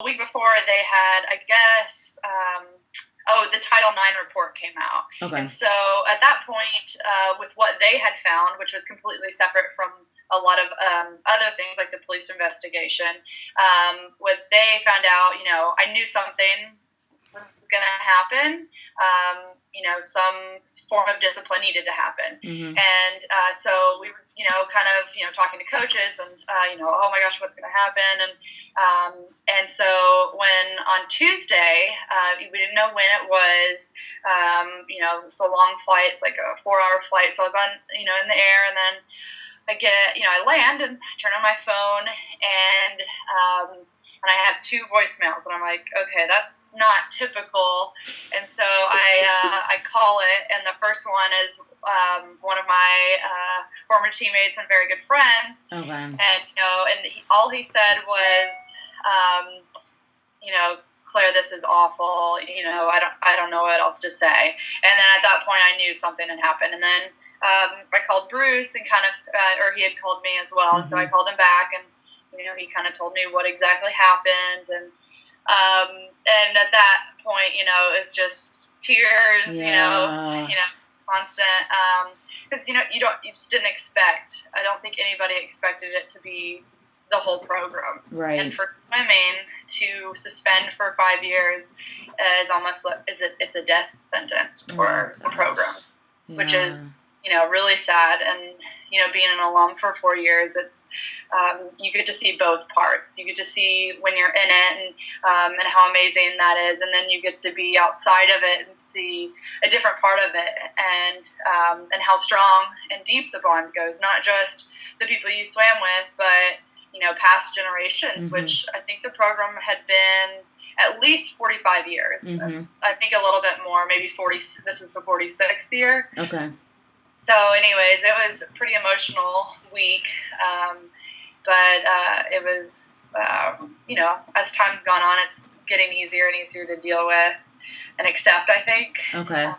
A week before they had, I guess, the Title IX report came out. Okay. And so at that point, with what they had found, which was completely separate from a lot of other things like the police investigation, what they found out, I knew something was going to happen. Some form of discipline needed to happen. Mm-hmm. And so we were, kind of, talking to coaches and, oh my gosh, what's going to happen? And so when on Tuesday, we didn't know when it was, it's a long flight, like a 4-hour flight. So I was on, in the air, and then I land and turn on my phone, and I have 2 voicemails, and I'm like, okay, that's not typical. And so I call it, and the first one is one of my former teammates and very good friends. Okay. And all he said was, Claire, this is awful. I don't know what else to say. And then at that point, I knew something had happened. And then I called Bruce and or he had called me as well. Mm-hmm. And so I called him back, and he kind of told me what exactly happened. And at that point, it's just tears, constant. Because you just didn't expect. I don't think anybody expected it to be the whole program. Right. And for swimming to suspend for 5 years is almost it's a death sentence for the program, which is really sad. And being an alum for 4 years, it's you get to see both parts. You get to see when you're in it and how amazing that is, and then you get to be outside of it and see a different part of it, and how strong and deep the bond goes. Not just the people you swam with, but past generations, mm-hmm. which I think the program had been at least 45 years. Mm-hmm. I think a little bit more, maybe 40. This was the 46th year. Okay. So anyways, it was a pretty emotional week. But it was, as time's gone on, it's getting easier and easier to deal with and accept, I think. Okay.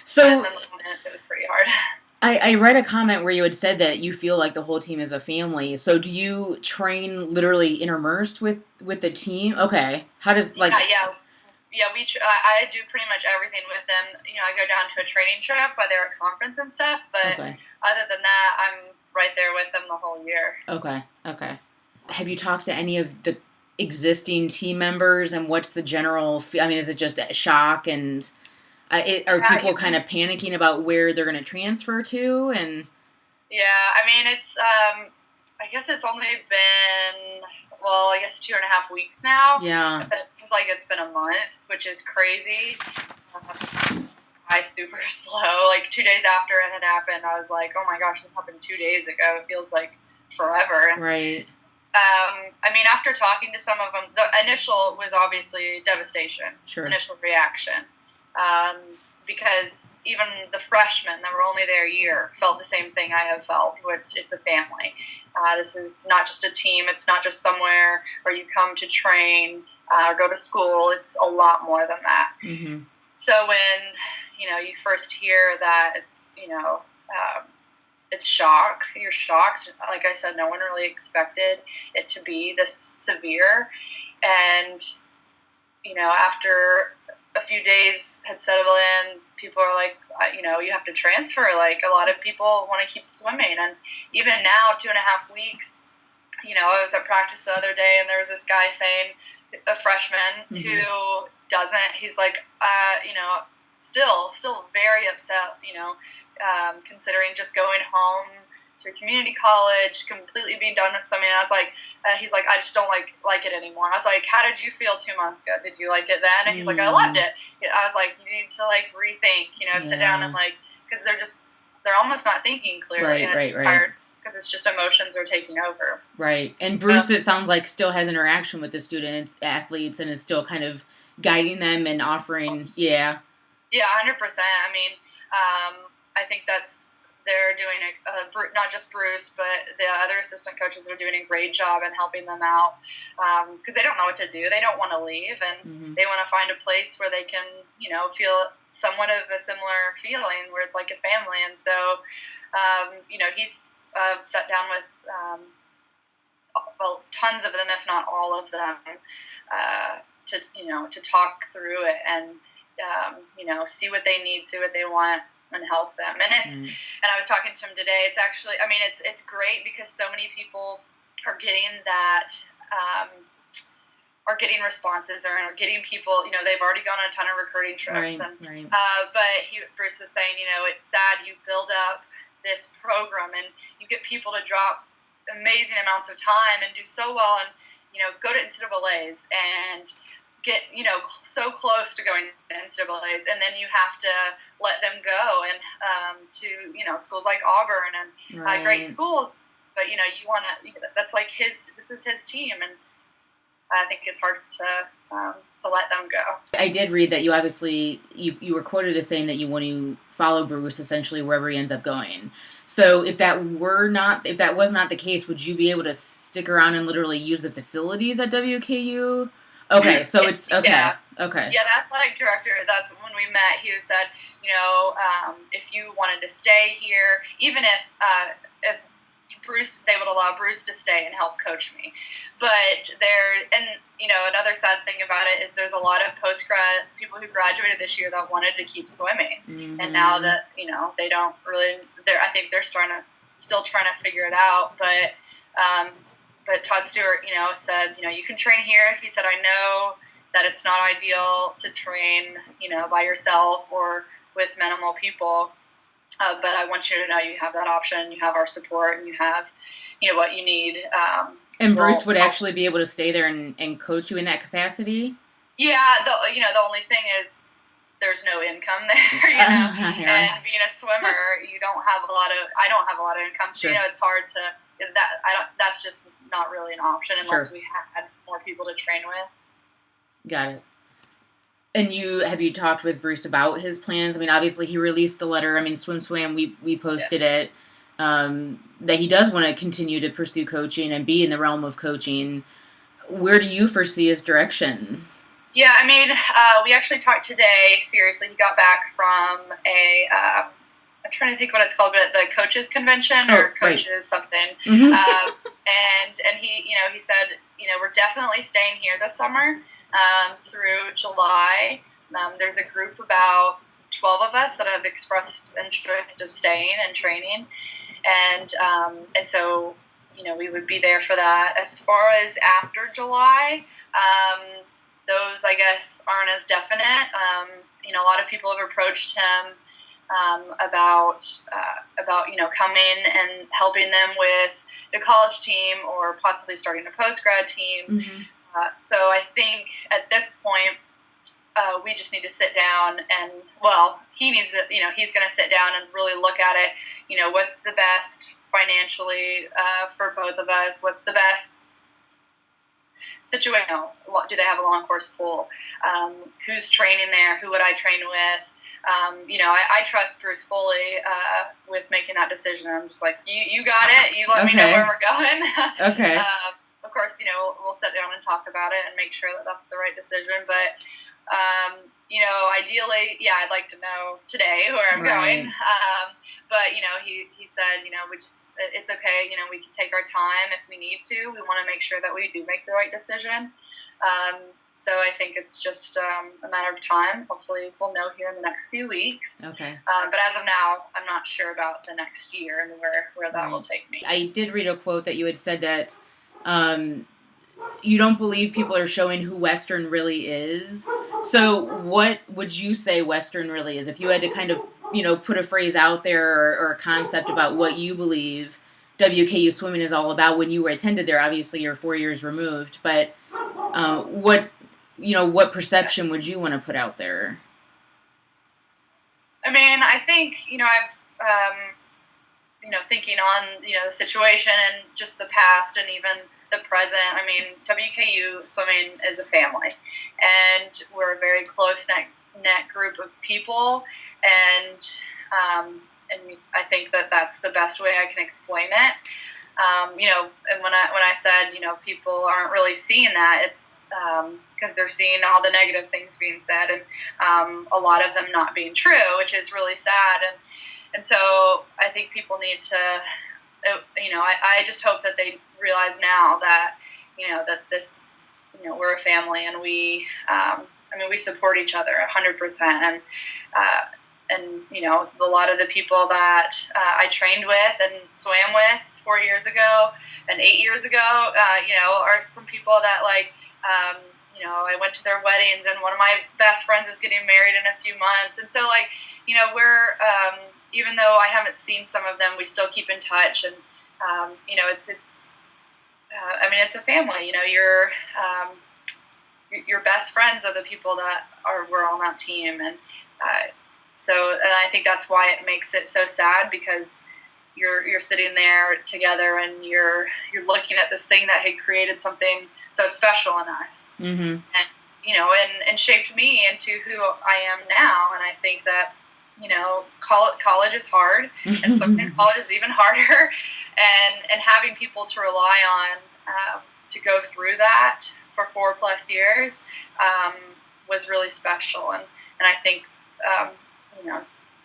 So in the moment, it was pretty hard. I read a comment where you had said that you feel like the whole team is a family. So do you train literally interimmersed with the team? Okay. How does Yeah. I do pretty much everything with them. I go down to a training trip while they're at conference and stuff. But Other than that, I'm right there with them the whole year. Okay. Have you talked to any of the existing team members, and what's the general? Is it just a shock and? Are people kind of panicking about where they're going to transfer to? And it's I guess it's only been 2.5 weeks now. Yeah, it seems like it's been a month, which is crazy. Super slow. Like 2 days after it had happened, I was like, oh my gosh, this happened 2 days ago. It feels like forever. Right. After talking to some of them, the initial was obviously devastation. Sure. Initial reaction. Because even the freshmen that were only there a year felt the same thing I have felt, which it's a family. This is not just a team. It's not just somewhere where you come to train or go to school. It's a lot more than that. Mm-hmm. So when, you first hear that, it's, it's shock. You're shocked. Like I said, no one really expected it to be this severe. And, after a few days had settled in, people are like, you have to transfer. Like, a lot of people want to keep swimming. And even now, 2.5 weeks, I was at practice the other day, and there was this guy saying, a freshman, mm-hmm. who doesn't, he's like, still very upset, considering just going home to a community college, completely being done with swimming. And I was like, he's like, I just don't like it anymore. I was like, how did you feel 2 months ago? Did you like it then? And he's like, I loved it. I was like, you need to rethink, sit down and because they're almost not thinking clearly. Right. Hard because it's just emotions are taking over. Right. And Bruce, it sounds like, still has interaction with the students, athletes, and is still kind of guiding them and offering, Yeah, 100%. I think they're doing not just Bruce, but the other assistant coaches are doing a great job in helping them out because they don't know what to do. They don't want to leave, and mm-hmm. they want to find a place where they can, feel somewhat of a similar feeling where it's like a family. And so, he's sat down with tons of them, if not all of them, to talk through it and see what they need, see what they want, and help them. And and I was talking to him today. It's actually, I mean, it's great because so many people are getting that. Are getting responses or are getting people, they've already gone on a ton of recruiting trips. Right. But Bruce was saying, it's sad you build up this program and you get people to drop amazing amounts of time and do so well and, go to NCAAs and get, so close to going to NCAAs, and then you have to let them go and to, schools like Auburn and great schools. But, you want to, that's like this is his team, and I think it's hard to let them go. I did read that you obviously, you were quoted as saying that you want to follow Bruce essentially wherever he ends up going. So if that was not the case, would you be able to stick around and literally use the facilities at WKU? Okay, so it's, okay. Yeah. Okay. Yeah, the athletic director, that's when we met, he said, if you wanted to stay here, even if Bruce, they would allow Bruce to stay and help coach me. But another sad thing about it is there's a lot of post-grad people who graduated this year that wanted to keep swimming. Mm-hmm. And now that, they don't really, I think they're still trying to figure it out. But Todd Stewart, said, you can train here. He said, I know that it's not ideal to train, by yourself or with minimal people. But I want you to know you have that option. You have our support, and you have, what you need. And Bruce would actually be able to stay there and coach you in that capacity? Yeah. The only thing is there's no income there, And being a swimmer, I don't have a lot of income. So, Sure. It's hard to, that's just not really an option unless we had more people to train with. Got it. And have you talked with Bruce about his plans? I mean, obviously he released the letter. I mean, Swim, we posted it, that he does want to continue to pursue coaching and be in the realm of coaching. Where do you foresee his direction? Yeah, I mean, we actually talked today. Seriously, he got back from I'm trying to think what it's called, but the coaches convention or coaches right. something. Mm-hmm. And he, he said, we're definitely staying here this summer. Through July, there's a group about 12 of us that have expressed interest of staying and training, and so we would be there for that. As far as after July, those I guess aren't as definite. A lot of people have approached him about coming and helping them with the college team or possibly starting a post-grad team. Mm-hmm. So I think at this point, we just need to sit down and, he needs to, he's going to sit down and really look at it. What's the best financially for both of us? What's the best situation? Do they have a long course pool? Who's training there? Who would I train with? I trust Bruce fully with making that decision. I'm just like, you got it. You let me know where we're going. Okay. Of course, we'll sit down and talk about it and make sure that that's the right decision. But, ideally, I'd like to know today where I'm going. But, he said, it's okay. We can take our time if we need to. We want to make sure that we do make the right decision. So I think it's just a matter of time. Hopefully we'll know here in the next few weeks. Okay. But as of now, I'm not sure about the next year and where that will take me. I did read a quote that you had said that you don't believe people are showing who Western really is. So what would you say Western really is? If you had to kind of, put a phrase out there or a concept about what you believe WKU swimming is all about when you were attended there. Obviously, you're 4 years removed, but what perception would you want to put out there? I mean, I think, I've, thinking on, the situation and just the past and even the present. I mean, WKU swimming is a family, and we're a very close-knit group of people, and I think that that's the best way I can explain it. And when I said, people aren't really seeing that, it's because they're seeing all the negative things being said and a lot of them not being true, which is really sad. And so I think people need to, I just hope that they realize now that, that this we're a family, and we support each other 100%. And a lot of the people that I trained with and swam with 4 years ago and 8 years ago, are some people that I went to their weddings, and one of my best friends is getting married in a few months. And so we're, even though I haven't seen some of them, we still keep in touch. And, it's a family. Your best friends are the people that we're on that team. And I think that's why it makes it so sad, because you're sitting there together, and you're looking at this thing that had created something so special in us. Mm-hmm. And shaped me into who I am now. And I think that, college is hard, and sometimes college is even harder, and having people to rely on to go through that for 4+ years was really special. And I think,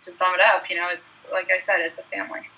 to sum it up, it's like I said, it's a family.